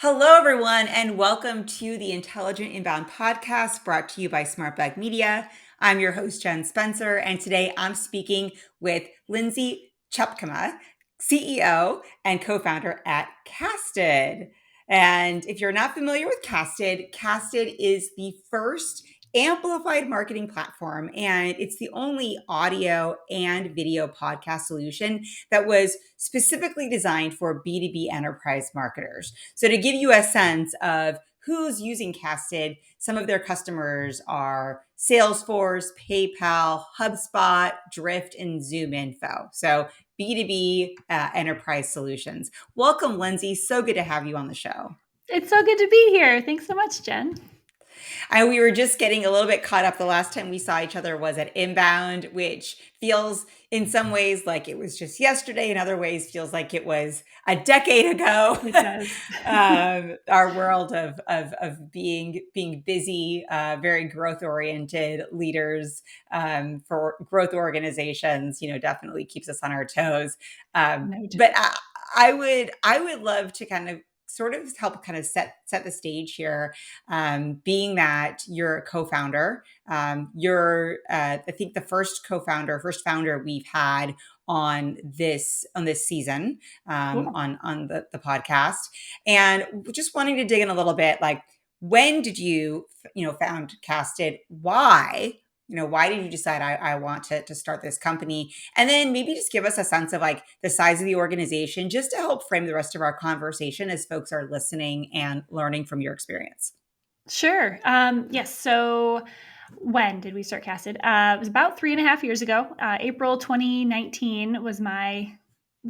Hello, everyone, and welcome to the Intelligent Inbound podcast brought to you by SmartBug Media. I'm your host, Jen Spencer, and today I'm speaking with Lindsay Tjepkema, CEO and co-founder at Casted. And if you're not familiar with Casted, Casted is the first amplified marketing platform, and it's the only audio and video podcast solution that was specifically designed for B2B enterprise marketers. So to give you a sense of who's using Casted, some of their customers are Salesforce, PayPal, HubSpot, Drift, and ZoomInfo. So B2B enterprise solutions. Welcome, Lindsay. So good to have you on the show. It's so good to be here. Thanks so much, Jen. We were just getting a little bit caught up. The last time we saw each other was at Inbound, which feels in some ways like it was just yesterday. In other ways, feels like it was a decade ago. It does. Our world of being busy, very growth oriented leaders for growth organizations, definitely keeps us on our toes. But I would love to kind of sort of help kind of set the stage here, being that you're a co-founder. You're I think the first founder we've had on this season, Cool. on the podcast, and just wanting to dig in a little bit, like, when did you found Casted? Why did you decide I want to start this company? And then maybe just give us a sense of like the size of the organization, just to help frame the rest of our conversation as folks are listening and learning from your experience. Sure. Yes. So when did we start Casted? It was about 3.5 years ago. April 2019 was my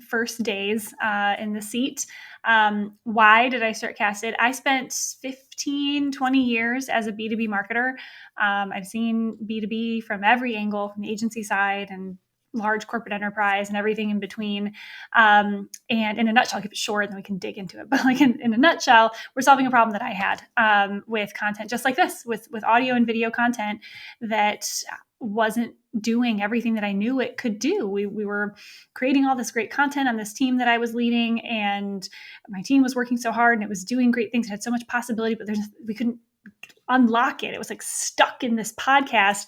first days in the seat. Why did I start Casted? I spent 15, 20 years as a B2B marketer. I've seen B2B from every angle, from the agency side and large corporate enterprise and everything in between. And in a nutshell, I'll keep it short and then we can dig into it. But like in a nutshell, we're solving a problem that I had with content just like this, with audio and video content that wasn't doing everything that I knew it could do. We were creating all this great content on this team that I was leading, and my team was working so hard and it was doing great things. It had so much possibility, but we couldn't unlock it. It was like stuck in this podcast,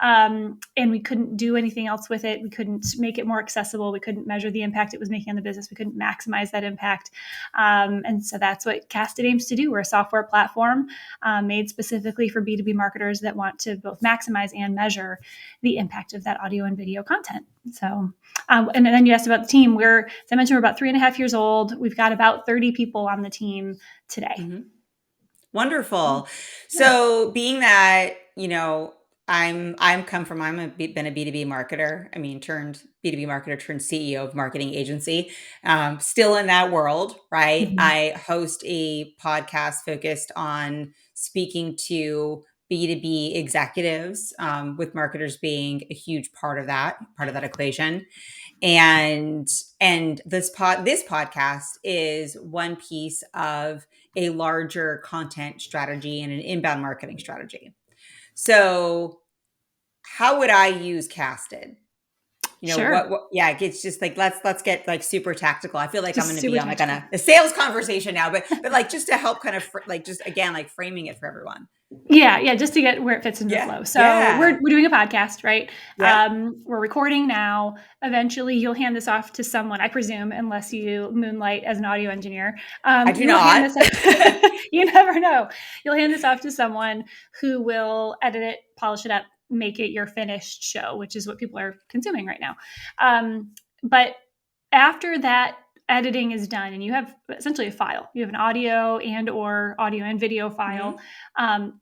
and we couldn't do anything else with it. We couldn't make it more accessible. We couldn't measure the impact it was making on the business. We couldn't maximize that impact. And so that's what Casted aims to do. We're a software platform made specifically for B2B marketers that want to both maximize and measure the impact of that audio and video content. So, and then you asked about the team. As I mentioned, we're about 3.5 years old. We've got about 30 people on the team today. Mm-hmm. Wonderful. So being that, been a B2B marketer. Turned B2B marketer, turned CEO of marketing agency. Still in that world, right? Mm-hmm. I host a podcast focused on speaking to B2B executives, with marketers being a huge part of that equation. And this podcast is one piece of a larger content strategy and an inbound marketing strategy. So how would I use Casted? Sure. It's just like, let's get like super tactical. I feel like Just I'm going to be on like tactical. a sales conversation now, but like just to help kind of just again, like framing it for everyone. Yeah, just to get where it fits into the flow. So we're doing a podcast, right? Yeah. We're recording now. Eventually, you'll hand this off to someone, I presume, unless you moonlight as an audio engineer. I do not. You never know. You'll hand this off to someone who will edit it, polish it up, make it your finished show, which is what people are consuming right now. But after that editing is done and you have essentially a file, you have an audio and video file,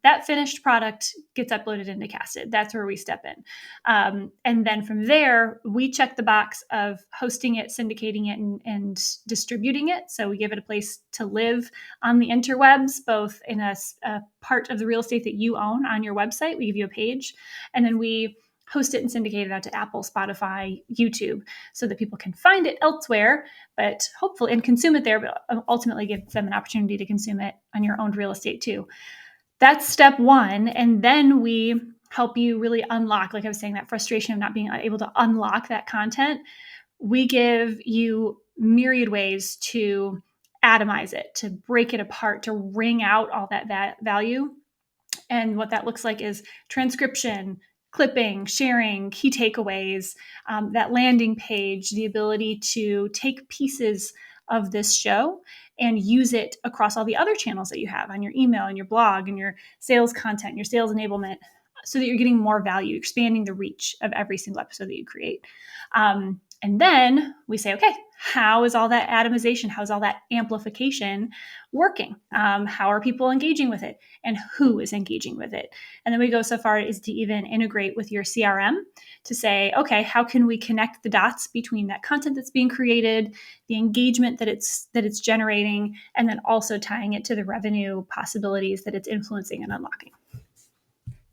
that finished product gets uploaded into Casted. That's where we step in. And then from there, we check the box of hosting it, syndicating it, and distributing it. So we give it a place to live on the interwebs, both in a part of the real estate that you own on your website. We give you a page, and then we host it and syndicate it out to Apple, Spotify, YouTube, so that people can find it elsewhere, but hopefully, and consume it there, but ultimately give them an opportunity to consume it on your owned real estate too. That's step one. And then we help you really unlock, like I was saying, that frustration of not being able to unlock that content. We give you myriad ways to atomize it, to break it apart, to wring out all that value. And what that looks like is transcription, clipping, sharing, key takeaways, that landing page, the ability to take pieces of this show and use it across all the other channels that you have on your email and your blog and your sales content, your sales enablement, so that you're getting more value, expanding the reach of every single episode that you create. And then we say, okay, how is all that atomization? How is all that amplification working? How are people engaging with it? And who is engaging with it? And then we go so far as to even integrate with your CRM to say, okay, how can we connect the dots between that content that's being created, the engagement that it's generating, and then also tying it to the revenue possibilities that it's influencing and unlocking.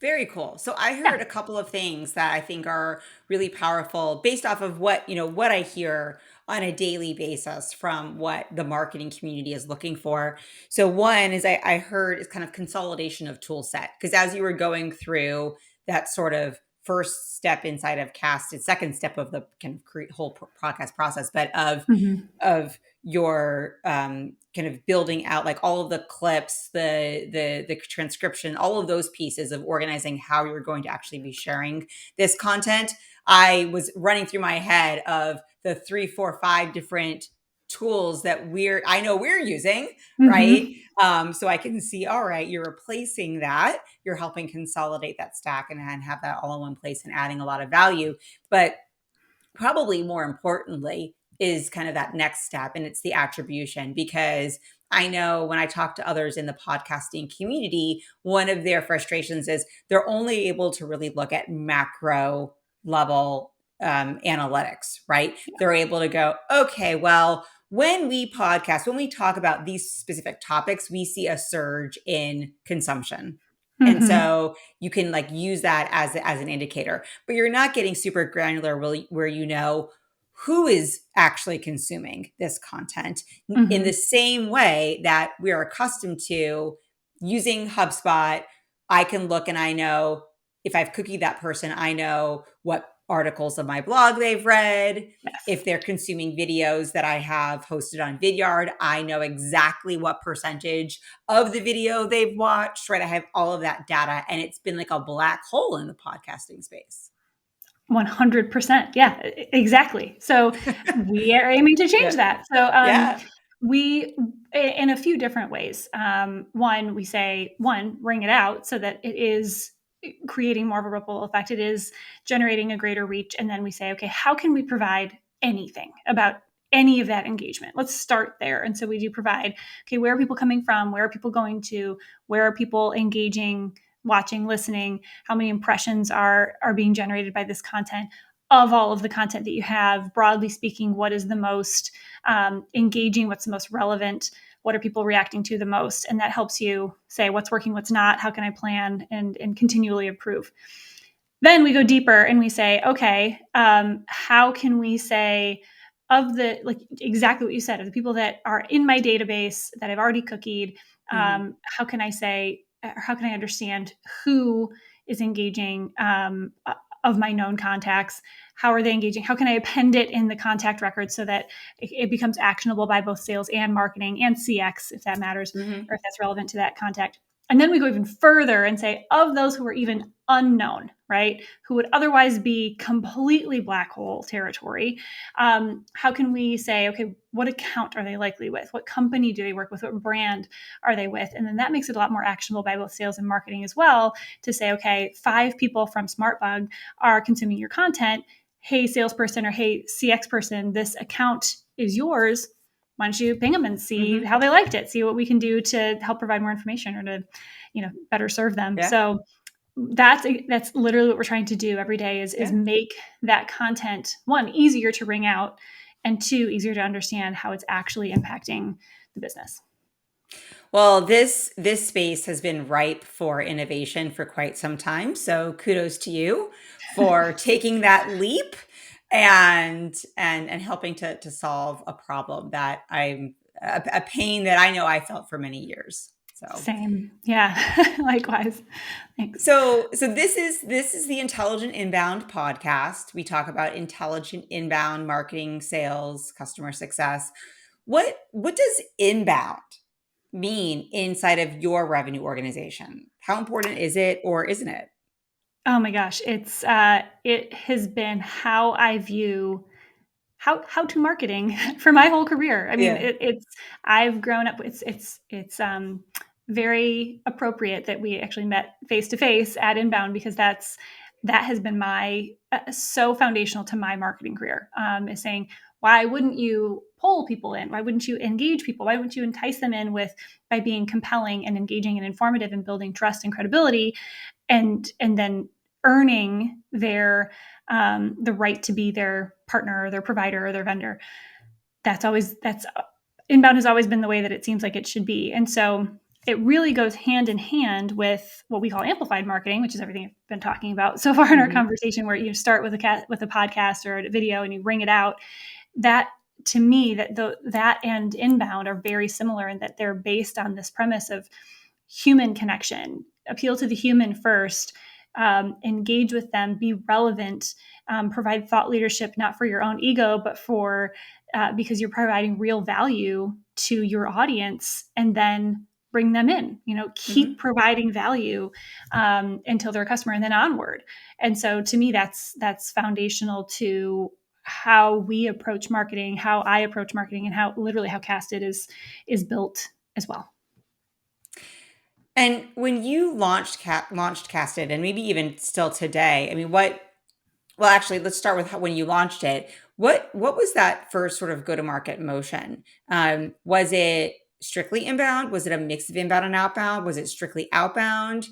Very cool. So I Yeah. heard a couple of things that I think are really powerful based off of what I hear on a daily basis from what the marketing community is looking for. So one is I heard is kind of consolidation of tool set. Because as you were going through that sort of first step inside of Casted, second step of the kind of whole podcast process, but of your kind of building out like all of the clips, the transcription, all of those pieces of organizing how you're going to actually be sharing this content. I was running through my head of the 3, 4, 5 different tools that I know we're using, right? So I can see, all right, you're replacing that, you're helping consolidate that stack and have that all in one place and adding a lot of value. But probably more importantly is kind of that next step, and it's the attribution. Because I know when I talk to others in the podcasting community, one of their frustrations is they're only able to really look at macro level analytics, right? They're able to go, okay, well, when we podcast, when we talk about these specific topics, we see a surge in consumption. And so you can like use that as an indicator, but you're not getting super granular where you know who is actually consuming this content in the same way that we are accustomed to using HubSpot. I can look and I know if I've cookied that person, I know what articles of my blog they've read. Yes. If they're consuming videos that I have hosted on Vidyard, I know exactly what percentage of the video they've watched, right? I have all of that data, and it's been like a black hole in the podcasting space. 100%. Yeah, exactly. So we are aiming to change that. So Yeah. we, in a few different ways. One, we say, ring it out so that it is creating more of a ripple effect. It is generating a greater reach. And then we say, okay, how can we provide anything about any of that engagement? Let's start there. And so we do provide, okay, where are people coming from? Where are people going to? Where are people engaging, watching, listening? How many impressions are being generated by this content? Of all of the content that you have, broadly speaking, what is the most engaging? What's the most relevant? What are people reacting to the most? And that helps you say what's working, what's not, how can I plan and continually improve. Then we go deeper and we say, okay, how can we say of the, like exactly what you said, of the people that are in my database that I've already cookied, how can I say, or how can I understand who is engaging of my known contacts? How are they engaging? How can I append it in the contact record so that it becomes actionable by both sales and marketing and CX, if that matters, or if that's relevant to that contact? And then we go even further and say, of those who are even unknown, right, who would otherwise be completely black hole territory, how can we say, okay, what account are they likely with? What company do they work with? What brand are they with? And then that makes it a lot more actionable by both sales and marketing as well, to say, okay, 5 people from SmartBug are consuming your content. Hey, salesperson, or hey, CX person, this account is yours. Why don't you ping them and see how they liked it? See what we can do to help provide more information or to, better serve them. Yeah. So that's literally what we're trying to do every day is make that content, one, easier to ring out, and two, easier to understand how it's actually impacting the business. Well, this space has been ripe for innovation for quite some time. So kudos to you for taking that leap and helping to solve a problem that I'm a pain that I know I felt for many years. So same. Yeah. Likewise. Thanks. So this is the Intelligent Inbound podcast. We talk about intelligent inbound marketing, sales, customer success. What does inbound mean inside of your revenue organization? How important is it or isn't it? Oh my gosh, it has been how I view how to marketing for my whole career. I mean, Yeah. it's I've grown up. It's very appropriate that we actually met face to face at Inbound, because that has been my so foundational to my marketing career. Is saying, why wouldn't you pull people in? Why wouldn't you engage people? Why wouldn't you entice them in with by being compelling and engaging and informative and building trust and credibility, and then earning their the right to be their partner or their provider or their vendor. That's Inbound has always been the way that it seems like it should be. And so it really goes hand in hand with what we call amplified marketing, which is everything I've been talking about so far in our Hmm. conversation, where you start with a podcast or a video and you bring it out. That, to me, that and Inbound are very similar in that they're based on this premise of human connection, appeal to the human first, engage with them, be relevant, provide thought leadership, not for your own ego, but for because you're providing real value to your audience, and then bring them in. Keep Hmm. providing value until they're a customer, and then onward. And so, to me, that's foundational to how we approach marketing, how I approach marketing, and how Casted is built as well. And when you launched Casted, and maybe even still today, I mean, what? Well, actually, let's start with when you launched it. What was that first sort of go to market motion? Was it strictly inbound? Was it a mix of inbound and outbound? Was it strictly outbound?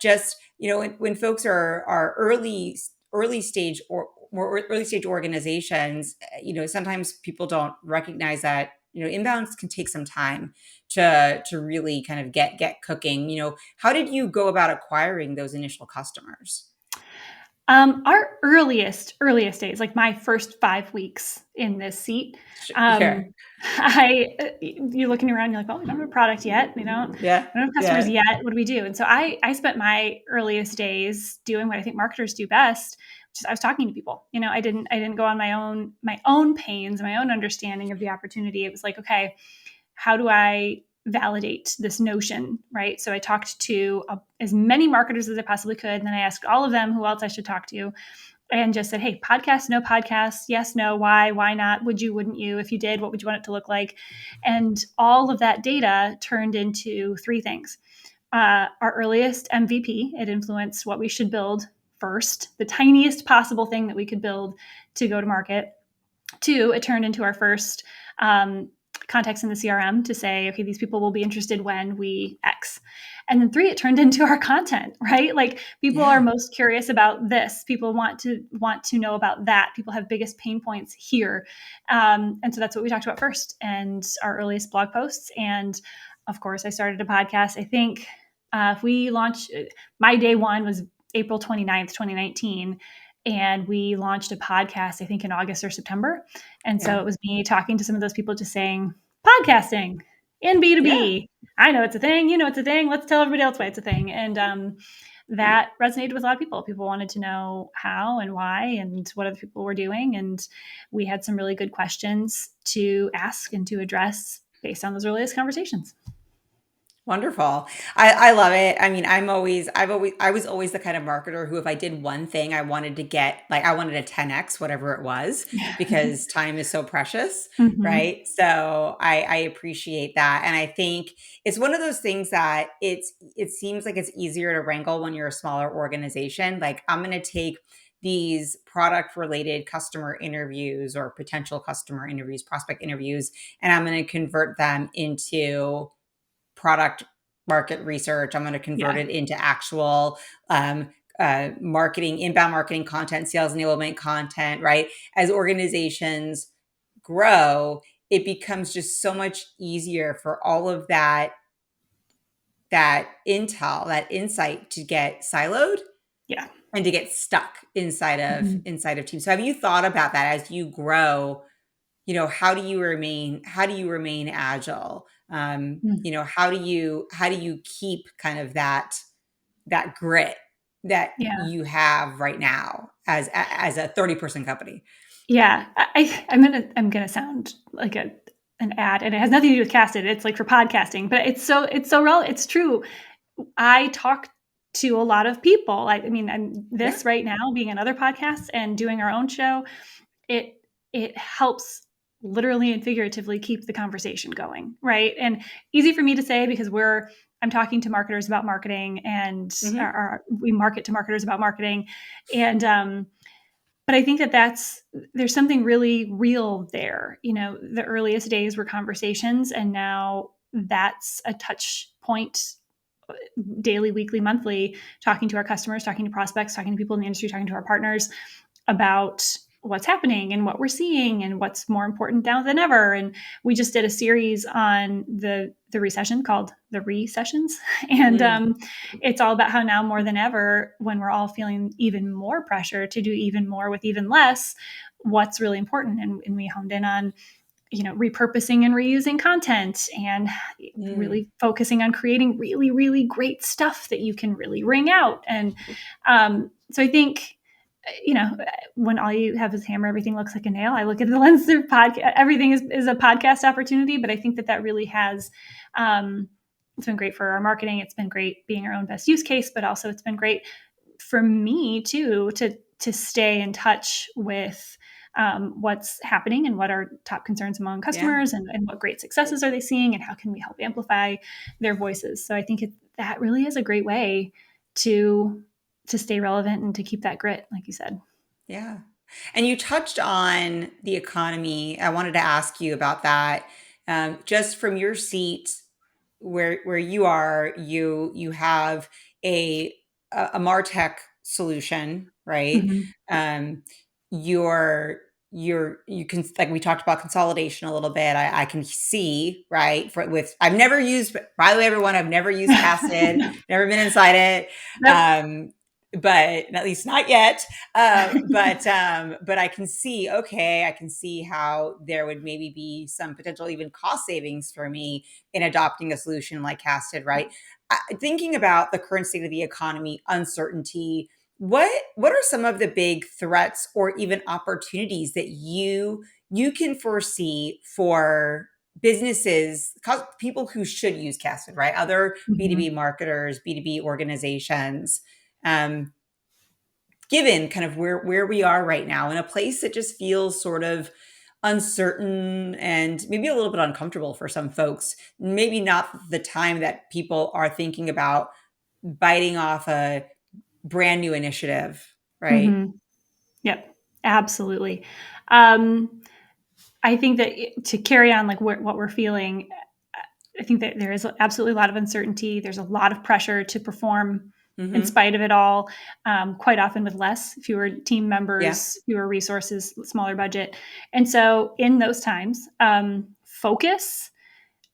Just when folks are early stage or more early stage organizations, sometimes people don't recognize that inbounds can take some time to really kind of get cooking. How did you go about acquiring those initial customers? Our earliest days, like my first 5 weeks in this seat, Sure. you're looking around, you're like, well, we don't have a product yet. Yeah. We don't have customers Yeah. yet. What do we do? And so I spent my earliest days doing what I think marketers do best, which is I was talking to people. I didn't go on my own pains, my own understanding of the opportunity. It was like, okay, how do I validate this notion, right? So I talked to as many marketers as I possibly could, and then I asked all of them who else I should talk to, and just said, hey, podcast, no podcast, yes, no, why not, would you, wouldn't you, if you did, what would you want it to look like? And all of that data turned into three things. Our earliest MVP, it influenced what we should build first, the tiniest possible thing that we could build to go to market. Two, it turned into our first contacts in the CRM to say, okay, these people will be interested when we X. And then three, it turned into our content, right? Like, people are Yeah. most curious about this. People want to know about that. People have biggest pain points here. And so that's what we talked about first, and our earliest blog posts. And of course, I started a podcast. I think if we launched, my day one was April 29th, 2019. And we launched a podcast, I think, in August or September. And so Yeah. it was me talking to some of those people, just saying, podcasting in Yeah. B2B. I know it's a thing. You know it's a thing. Let's tell everybody else why it's a thing. And that resonated with a lot of people. People wanted to know how and why and what other people were doing. And we had some really good questions to ask and to address based on those earliest conversations. Wonderful. I love it. I mean, I was always the kind of marketer who, if I did one thing, I wanted to get, like, I wanted a 10x, whatever it was, because time is so precious, Mm-hmm. right? So I appreciate that. And I think it's one of those things that it seems like it's easier to wrangle when you're a smaller organization. Like, I'm going to take these product related customer interviews or potential customer interviews, prospect interviews, and I'm going to convert them into product market research. I'm going to convert Yeah. it into actual um, marketing, inbound marketing content, sales enablement content, right? As organizations grow, it becomes just so much easier for all of that intel, that insight to get siloed Yeah. and to get stuck Mm-hmm. inside of teams. So have you thought about that as you grow? How do you remain agile? How do you keep kind of that grit that Yeah. you have right now as a 30-person company? Yeah, I'm gonna sound like an ad, and it has nothing to do with casted. It's like for podcasting, but it's so relevant. It's true. I talk to a lot of people. I mean, Yeah. this right now being another podcast and doing our own show, it helps literally and figuratively keep the conversation going, right? And easy for me to say because I'm talking to marketers about marketing, and Hmm. we market to marketers about marketing, and but I think there's something really real there. The earliest days were conversations, and now that's a touch point daily, weekly, monthly, talking to our customers, talking to prospects, talking to people in the industry, talking to our partners about what's happening and what we're seeing and what's more important now than ever. And we just did a series on the recession called the recessions. And Mm. it's all about how now more than ever, when we're all feeling even more pressure to do even more with even less, what's really important. And we honed in on repurposing and reusing content, and Mm. really focusing on creating really, really great stuff that you can really wring out. And so I think, when all you have is hammer, everything looks like a nail. I look at the lens through podcast. Everything is a podcast opportunity, but I think that really has, it's been great for our marketing. It's been great being our own best use case, but also it's been great for me too, to stay in touch with what's happening and what are top concerns among Yeah. customers, and what great successes are they seeing, and how can we help amplify their voices. So I think that really is a great way to stay relevant and to keep that grit, like you said. Yeah. And you touched on the economy. I wanted to ask you about that. Just from your seat, where you are, you have a a Martech solution, right? Mhm. Um, you can, like we talked about consolidation a little bit. I can see, right, I've never used, by the way, everyone, I've never used Casted, never been inside it. Yep. But at least not yet. But I can see, okay, I can see how there would maybe be some potential even cost savings for me in adopting a solution like Casted, right? Thinking about the current state of the economy, uncertainty, what are some of the big threats or even opportunities that you can foresee for businesses, people who should use Casted, right? Other B2B Mhm. marketers, B2B organizations, um, given kind of where we are right now in a place that just feels sort of uncertain and maybe a little bit uncomfortable for some folks. Maybe not the time that people are thinking about biting off a brand new initiative, right? Mhm. Yep. Absolutely. Um, I think that to carry on like what we're feeling, I think that there is absolutely a lot of uncertainty. There's a lot of pressure to perform in Hmm. spite of it all, quite often with fewer team Yeah. members, fewer resources, smaller budget. And so in those times, focus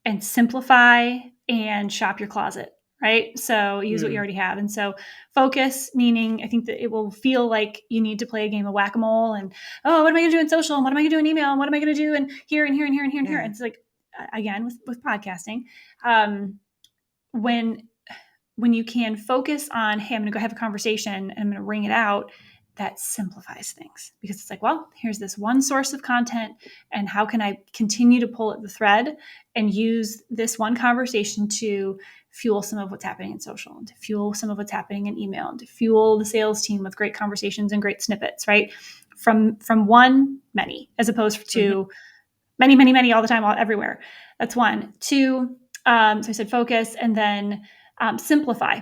and simplify and shop your closet, right? So use what you Mm. already have. And so focus, meaning I think that it will feel like you need to play a game of whack-a-mole, and, oh, what am I going to do in social? And what am I going to do in email? And what am I going to do in here and here and here and here and here? Yeah. And it's like, again, with podcasting, um, when you can focus on, hey, I'm going to go have a conversation and I'm going to ring it out, that simplifies things, because it's like, well, here's this one source of content, and how can I continue to pull at the thread and use this one conversation to fuel some of what's happening in social, and to fuel some of what's happening in email, and to fuel the sales team with great conversations and great snippets, right? From one, many, as opposed Hmm. to many, many, many all the time, everywhere. That's one. Two, so I said focus, and then simplify.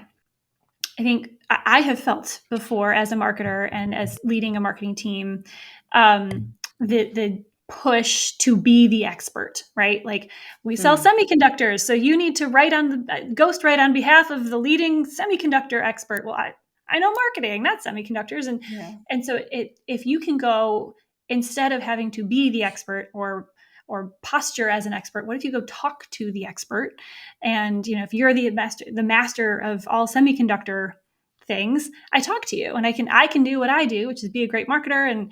I think I have felt before as a marketer and as leading a marketing team, the push to be the expert, right? Like, we sell Mm. semiconductors, so you need to write on the ghost write on behalf of the leading semiconductor expert. Well, I know marketing, not semiconductors, Yeah. and so if you can go, instead of having to be the expert or posture as an expert, what if you go talk to the expert? And if you're the master of all semiconductor things, I talk to you, and I can do what I do, which is be a great marketer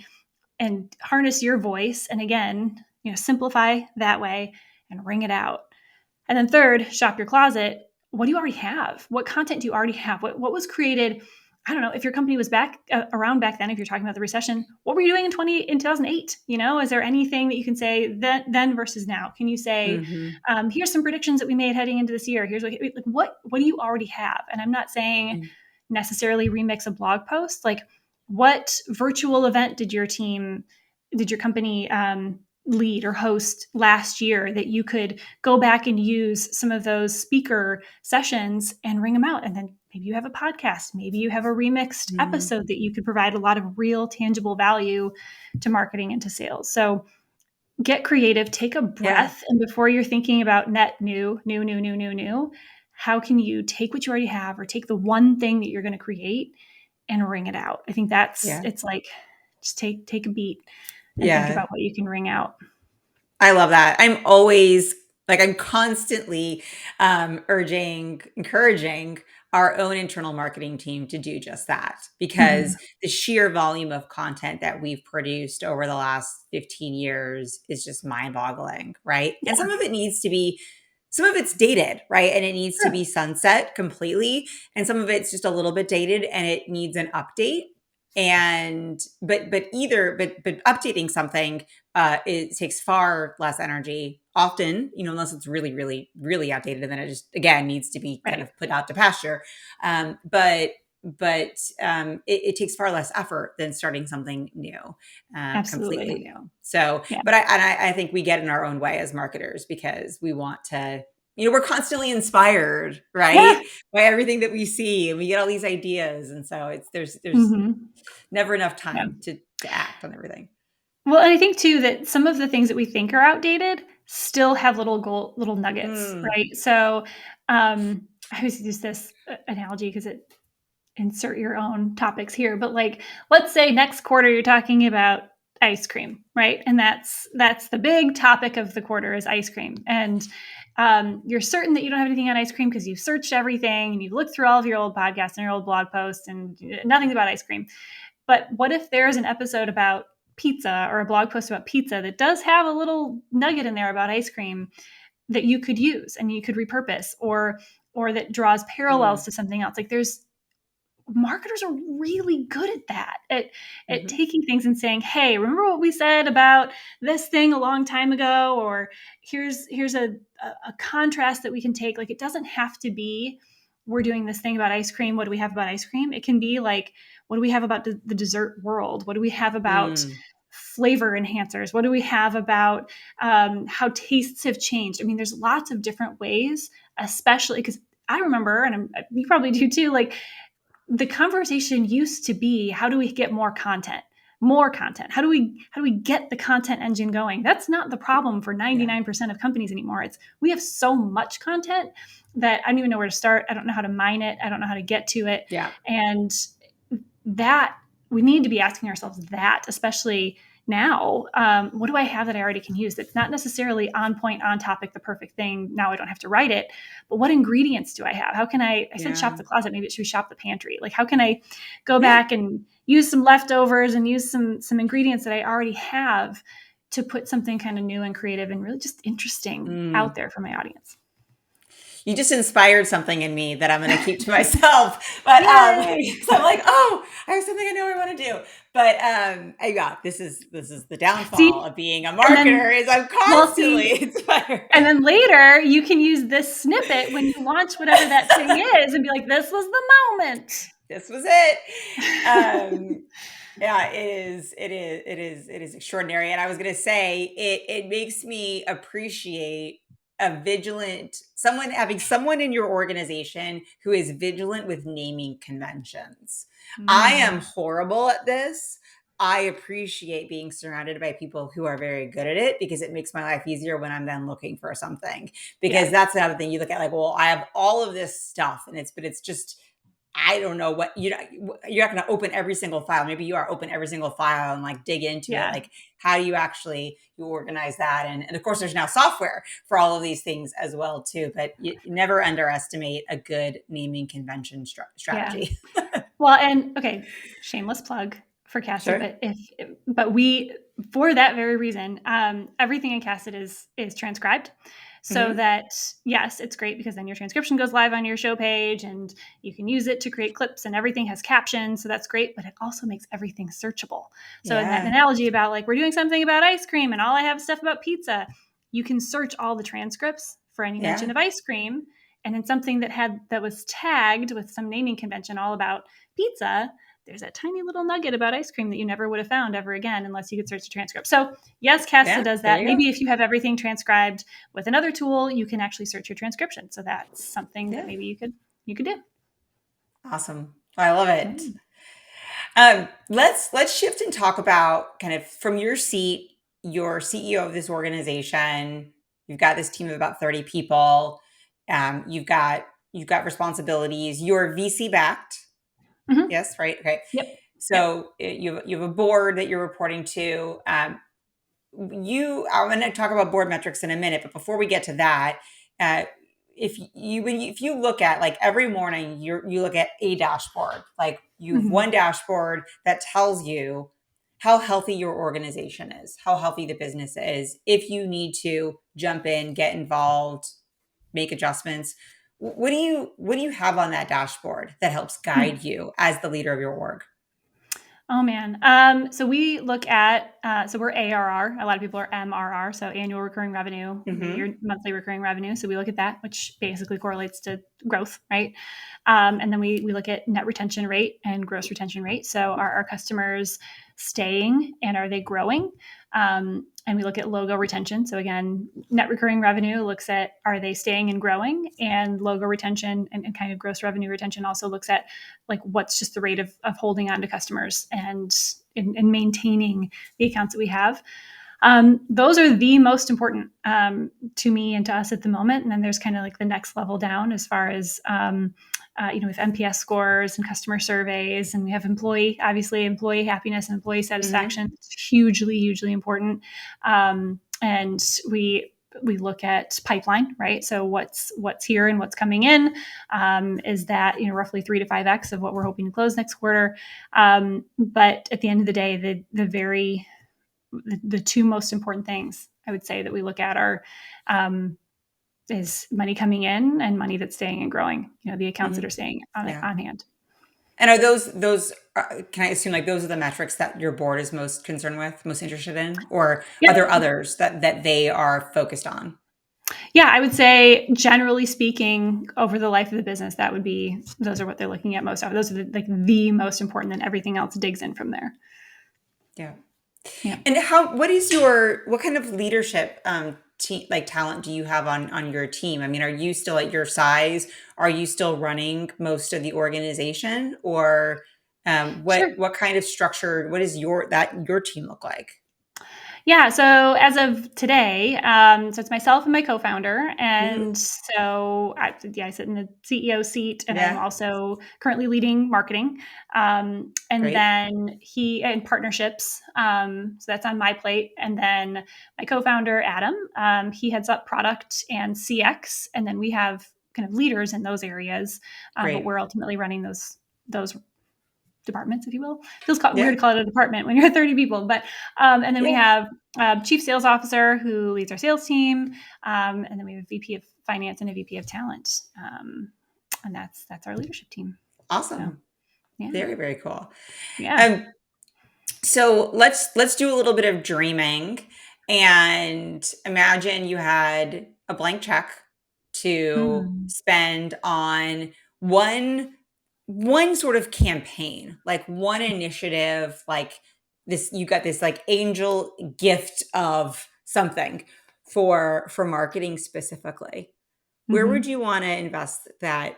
and harness your voice, and again, simplify that way and ring it out. And then third, shop your closet. What do you already have? What content do you already have? What was created I don't know, if your company was around back then, if you're talking about the recession, what were you doing in 2008? Is there anything that you can say then versus now? Can you say, Mm-hmm. here's some predictions that we made heading into this year. Here's what do you already have? And I'm not saying necessarily remix a blog post. Like, what virtual event did your company lead or host last year that you could go back and use some of those speaker sessions and ring them out? And then maybe you have a podcast, maybe you have a remixed Mm-hmm. episode that you could provide a lot of real tangible value to marketing and to sales. So get creative, take a Yeah. breath, and before you're thinking about net new, how can you take what you already have or take the one thing that you're going to create and ring it out? I think Yeah. it's like, just take a beat and think Yeah. about what you can ring out. I love that. I'm constantly encouraging our own internal marketing team to do just that Mhm. because the sheer volume of content that we've produced over the last 15 years is just mind boggling, right? And Yeah, some of it's dated, right? And it needs to be sure. sunset completely. And some of it's just a little bit dated and it needs an update. And, but updating something it takes far less energy often, unless it's really, really, really outdated, and then it just again needs to be kind Right. of put out to pasture. It takes far less effort than starting something new, completely Absolutely. new. So, Yeah. I think we get in our own way as marketers because we want to. We're constantly inspired, Yeah. right, by everything that we see, and we get all these ideas, and so there's Mhm. never enough Yeah. time to act on everything. Well, and I think too that some of the things that we think are outdated still have little nuggets, Mm, right? So, I always use this analogy because it insert your own topics here, but like, let's say next quarter you're talking about ice cream, right? And that's the big topic of the quarter is ice cream. And you're certain that you don't have anything on ice cream because you've searched everything and you've looked through all of your old podcasts and your old blog posts and nothing's about ice cream. But what if there's an episode about pizza or a blog post about pizza that does have a little nugget in there about ice cream that you could use and you could repurpose, or that draws mm, parallels to something else? Like, there's marketers are really good at that, at mhm. taking things and saying, hey, remember what we said about this thing a long time ago? Or here's a contrast that we can take. Like, it doesn't have to be, we're doing this thing about ice cream, what do we have about ice cream? It can be like, what do we have about the dessert world? What do we have about Mm, flavor enhancers? What do we have about how tastes have changed? I mean, there's lots of different ways, especially because I remember, and you probably do too, like, the conversation used to be, how do we get more content? How do we get the content engine going? That's not the problem for yeah, 99% of companies anymore. It's, we have so much content that I don't even know where to start. I don't know how to mine it. I don't know how to get to it. yeah, And that, we need to be asking ourselves that, especially now. What do I have that I already can use that's not necessarily on point, on topic, the perfect thing? Now I don't have to write it, but what ingredients do I have? How can I said shop yeah, the closet, maybe it should be shop the pantry. Like, how can I go yeah. back and use some leftovers and use some ingredients that I already have to put something kind of new and creative and really just interesting out Mm. there for my audience? You just inspired something in me that I'm going to keep to myself. But Yay. so I'm like, oh, I have something I know I want to do. But yeah, this is the downfall See, of being a and then, marketer is I'm well, constantly see, inspired. and then later you can use this snippet when you launch whatever that thing is and be like, this was the moment. This was it. Um, yeah, it is extraordinary. And I was going to say, it makes me appreciate a vigilant someone having someone in your organization who is vigilant with naming conventions. I am Mm, horrible at this. I appreciate being surrounded by people who are very good at it because it makes my life easier when I'm then looking for something. Because yeah, that's another thing you look at, like, well, I have all of this stuff and it's just I don't know what you're not going to open every single file. Maybe you are open every single file and like dig into it. yeah, Like, how do you organize that? And of course, there's now software for all of these things as well too. But you never underestimate a good naming convention yeah. strategy. Well, and okay, shameless plug for Casted, Sure. but we, for that very reason, everything in Casted is transcribed. So that, yes, it's great because then your transcription goes live on your show page and you can use it to create clips and everything has captions. So that's great, but it also makes everything searchable. So in that Yeah. analogy about like, we're doing something about ice cream and all I have is stuff about pizza, you can search all the transcripts for any mention Yeah. of ice cream. And in something that was tagged with some naming convention all about pizza, there's that tiny little nugget about ice cream that you never would have found ever again unless you could search the transcript. So yes, Casta Yeah. does There that. you go. Maybe if you have everything transcribed with another tool, you can actually search your transcription. So that's something that Yeah. maybe you could do. Awesome. I love it. Mm. Let's shift and talk about kind of from your seat, you're CEO of this organization. You've got this team of about 30 people. You've got responsibilities. You're VC backed. Mm-hmm. Yes, right. Okay. Yep. Yep. So you have a board that you're reporting to. I'm going to talk about board metrics in a minute, but before we get to that, uh, if you look at like every morning, you look at a dashboard, like you have Mm-hmm. one dashboard that tells you how healthy your organization is, how healthy the business is. If you need to jump in, get involved, make adjustments, what do you have on that dashboard that helps guide you as the leader of your org? Oh man. So we look at, so we're ARR. A lot of people are MRR. So annual recurring revenue, maybe Mm-hmm. your monthly recurring revenue. So we look at that, which basically correlates to growth, right? And then we look at net retention rate and gross retention rate. So are our customers staying and are they growing? And we look at logo retention. So again, net recurring revenue looks at are they staying and growing, and logo retention and kind of gross revenue retention also looks at like what's just the rate of holding on to customers and maintaining the accounts that we have. Those are the most important to me and to us at the moment. And then there's kind of like the next level down as far as, with NPS scores and customer surveys, and we have employee happiness and employee Mm-hmm. satisfaction. It's hugely, hugely important. And we look at pipeline, right? So what's here and what's coming in, is that roughly 3 to 5x of what we're hoping to close next quarter. But at the end of the day, the two most important things I would say that we look at are is money coming in and money that's staying and growing. The accounts that Mm-hmm. are staying on Yeah. on hand. And are those can I assume like those are the metrics that your board is most concerned with, most interested in, or are there Yep. others that they are focused on? Yeah, I would say generally speaking, over the life of the business, those are what they're looking at most of. Those are the most important, and everything else digs in from there. Yeah. Yeah. And what kind of leadership like talent do you have on your team? I mean, are you still at your size? Are you still running most of the organization, or Sure. what kind of structure? What does your team look like? Yeah, so as of today, so it's myself and my co-founder, Hmm. and so I sit in the CEO seat, and I'm Yeah, also currently leading marketing, and great, then he and partnerships. So that's on my plate, and then my co-founder Adam, he heads up product and CX, and then we have kind of leaders in those areas, but great. we're ultimately running those departments, if you will. Feels weird Yeah, to call it a department when you're 30 people, but and then we yeah, have chief sales officer who leads our sales team, and then we have a VP of finance and a VP of talent, and that's our leadership team. So awesome. yeah, Very, very cool. yeah. Um, So let's do a little bit of dreaming and imagine you had a blank check to Hmm. spend on one sort of campaign, like one initiative, like this you got this like angel gift of something for marketing specifically. Where would Mm-hmm. you want to invest that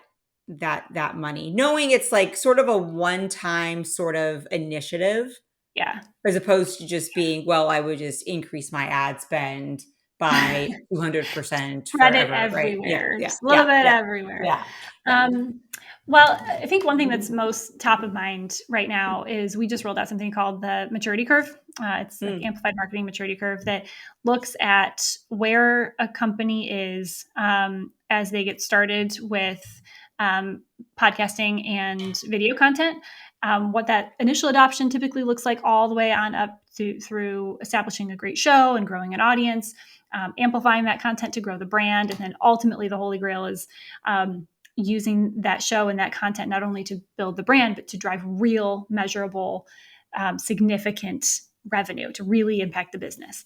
money, knowing it's like sort of a one-time sort of initiative Yeah. as opposed to just being, well, I would just increase my ad spend by 200% Spread it forever, right? Yeah, everywhere, yeah, just a little yeah, bit yeah, everywhere. yeah, yeah. Um, well, I think one thing that's most top of mind right now is we just rolled out something called the maturity curve. It's like Mm, amplified marketing maturity curve that looks at where a company is as they get started with podcasting and video content, what that initial adoption typically looks like, all the way on up to through establishing a great show and growing an audience, amplifying that content to grow the brand, and then ultimately the holy grail is using that show and that content not only to build the brand, but to drive real, measurable, significant revenue to really impact the business.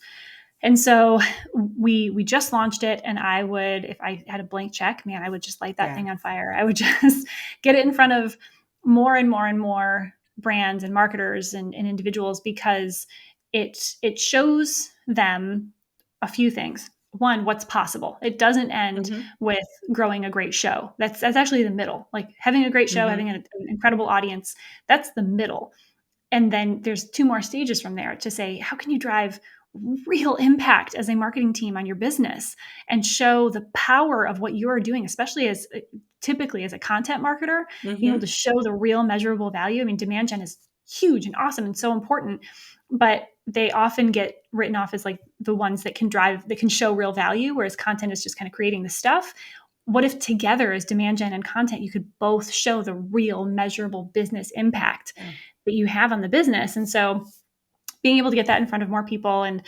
And so we just launched it, and I would, if I had a blank check, man, I would just light that thing on fire. I would just get it in front of more and more and more brands and marketers and individuals, because it shows them a few things. One, what's possible. It doesn't end with growing a great show. That's actually the middle. Like having a great show, having an incredible audience, that's the middle. And then there's 2 more stages from there to say, how can you drive real impact as a marketing team on your business and show the power of what you're doing, especially as typically as a content marketer, being able to show the real measurable value. I mean, demand gen is huge and awesome and so important, but they often get written off as like the ones that can show real value, whereas content is just kind of creating the stuff. What if together as demand gen and content, you could both show the real measurable business impact that you have on the business? And so being able to get that in front of more people, and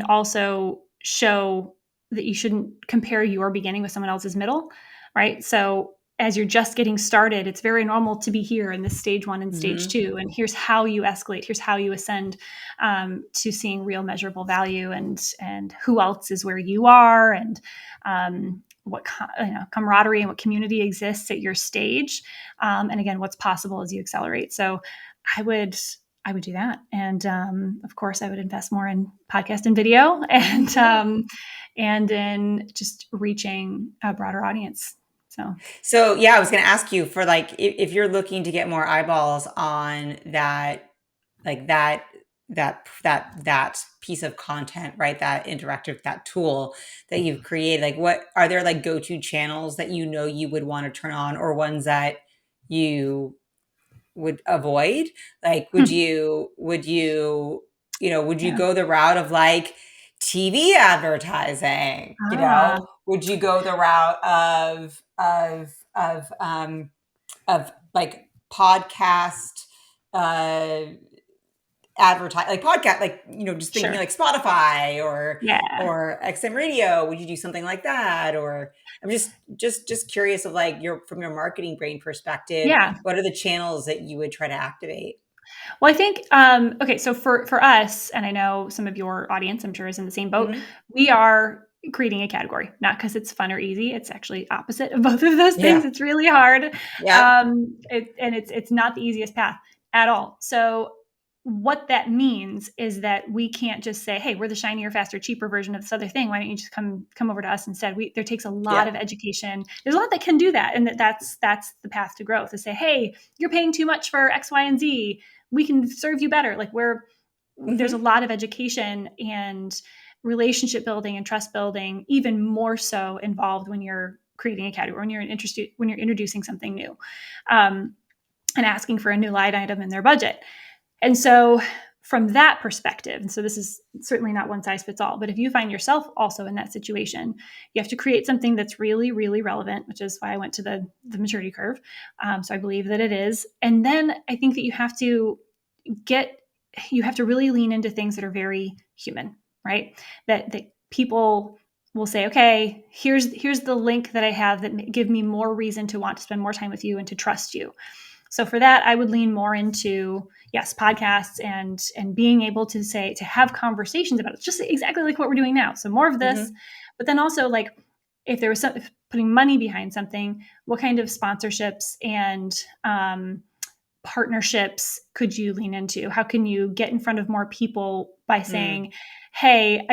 also show that you shouldn't compare your beginning with someone else's middle, right? So as you're just getting started, it's very normal to be here in this stage 1 and stage 2, and here's how you escalate, here's how you ascend to seeing real measurable value, and who else is where you are, and what camaraderie and what community exists at your stage, and again, what's possible as you accelerate. So I would do that. And of course, I would invest more in podcast and video, and in just reaching a broader audience. So yeah, I was going to ask you for like, if you're looking to get more eyeballs on that, like that piece of content, right? That interactive, that tool that you've created, like what are there like go-to channels that you would want to turn on, or ones that you would avoid? Like, would you go the route of like TV advertising? Would you go the route of like podcast advertise, like podcast, like just thinking like Spotify or XM Radio? Would you do something like that? Or I'm just curious of like from your marketing brain perspective, what are the channels that you would try to activate? Well, I think, okay, so for us, and I know some of your audience, I'm sure, is in the same boat, we are creating a category, not because it's fun or easy. It's actually opposite of both of those things. It's really hard. And it's not the easiest path at all. So what that means is that we can't just say, hey, we're the shinier, faster, cheaper version of this other thing. Why don't you just come over to us instead? There takes a lot of education. There's a lot that can do that. And that's the path to growth, to say, hey, you're paying too much for X, Y, and Z. We can serve you better. Like there's a lot of education and relationship building and trust building, even more so involved when you're creating a category, when you're introducing something new, and asking for a new line item in their budget. And so from that perspective, and so this is certainly not one size fits all, but if you find yourself also in that situation, you have to create something that's really, really relevant, which is why I went to the maturity curve. So I believe that it is. And then I think that you have to really lean into things that are very human, right? That people will say, okay, here's the link that I have that give me more reason to want to spend more time with you and to trust you. So for that, I would lean more into, yes, podcasts and being able to have conversations about it, just exactly like what we're doing now. So more of this, but then also like if there was putting money behind something, what kind of sponsorships and partnerships could you lean into? How can you get in front of more people by saying, hey,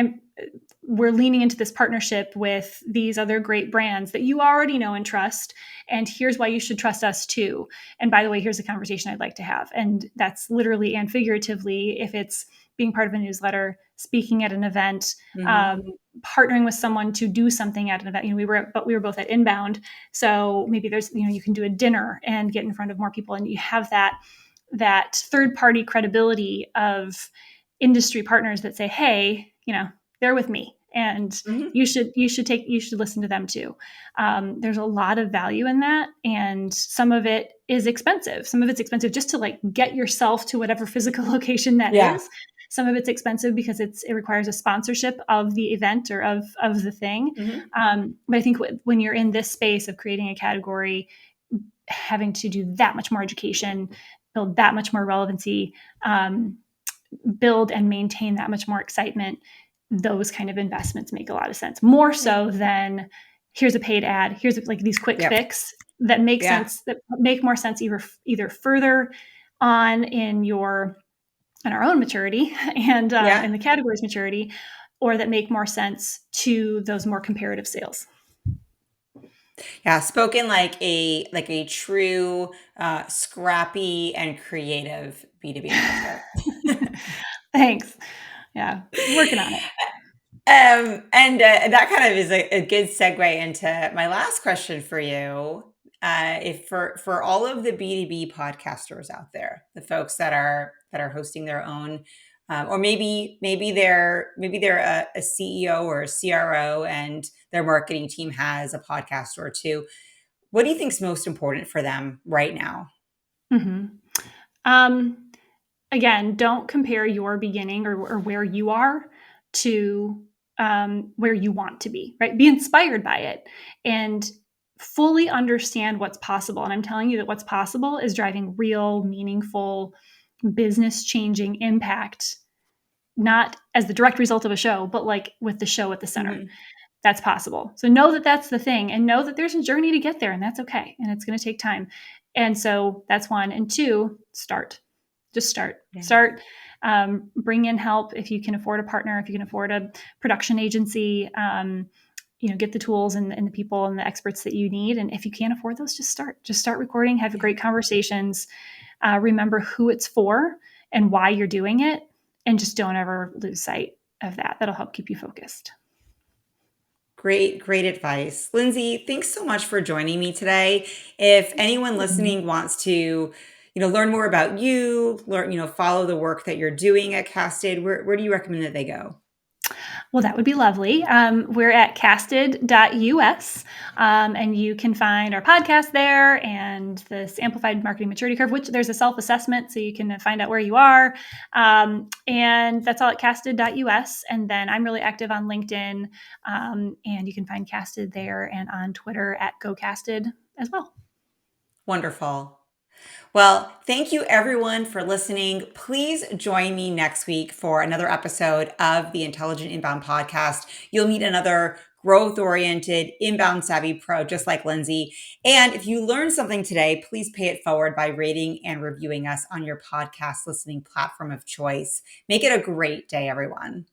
we're leaning into this partnership with these other great brands that you already know and trust. And here's why you should trust us too. And by the way, here's a conversation I'd like to have. And that's literally and figuratively, if it's being part of a newsletter, speaking at an event, partnering with someone to do something at an event. We were both at Inbound. So maybe there's, you can do a dinner and get in front of more people. And you have that third party credibility of industry partners that say, hey, they're with me and Mhm. you should listen to them too. There's a lot of value in that, and some of it is expensive. Some of it's expensive just to like get yourself to whatever physical location that Yeah. is. Some of it's expensive because it requires a sponsorship of the event or of the thing. Mhm. But I think when you're in this space of creating a category, having to do that much more education, build that much more relevancy, um, build and maintain that much more excitement, those kind of investments make a lot of sense. More Yeah. so than here's a paid ad, here's like these quick Yep. fix that make Yeah. sense, that make more sense either further on in our own maturity and Yeah. in the category's maturity, or that make more sense to those more comparative sales. Yeah. Spoken like a true scrappy and creative B2B marketer. Thanks. Yeah, working on it. And that kind of is a good segue into my last question for you. If for all of the B2B podcasters out there, the folks that are hosting their own, or maybe they're a CEO or a CRO, and their marketing team has a podcast or two. What do you think is most important for them right now? Mm-hmm. Um, Again, don't compare your beginning or where you are to where you want to be, right? Be inspired by it and fully understand what's possible. And I'm telling you that what's possible is driving real, meaningful, business changing impact, not as the direct result of a show, but like with the show at the center. Mhm. That's possible. So know that that's the thing, and know that there's a journey to get there, and that's okay. And it's going to take time. And so that's one. And two, start. Just start. Yeah. Start. Bring in help if you can afford a partner, if you can afford a production agency. Get the tools and the people and the experts that you need. And if you can't afford those, just start. Just start recording. Have Yeah. great conversations. Remember who it's for and why you're doing it, and just don't ever lose sight of that. That'll help keep you focused. Great advice. Lindsay, thanks so much for joining me today. If anyone listening wants to, learn more about you, follow the work that you're doing at Casted, where do you recommend that they go? Well, that would be lovely. We're at casted.us, and you can find our podcast there and this Amplified Marketing Maturity Curve, which there's a self-assessment, so you can find out where you are. And that's all at casted.us. And then I'm really active on LinkedIn, and you can find Casted there, and on Twitter at GoCasted as well. Wonderful. Well, thank you everyone for listening. Please join me next week for another episode of the Intelligent Inbound podcast. You'll meet another growth oriented, inbound savvy pro just like Lindsay. And if you learned something today, please pay it forward by rating and reviewing us on your podcast listening platform of choice. Make it a great day, everyone.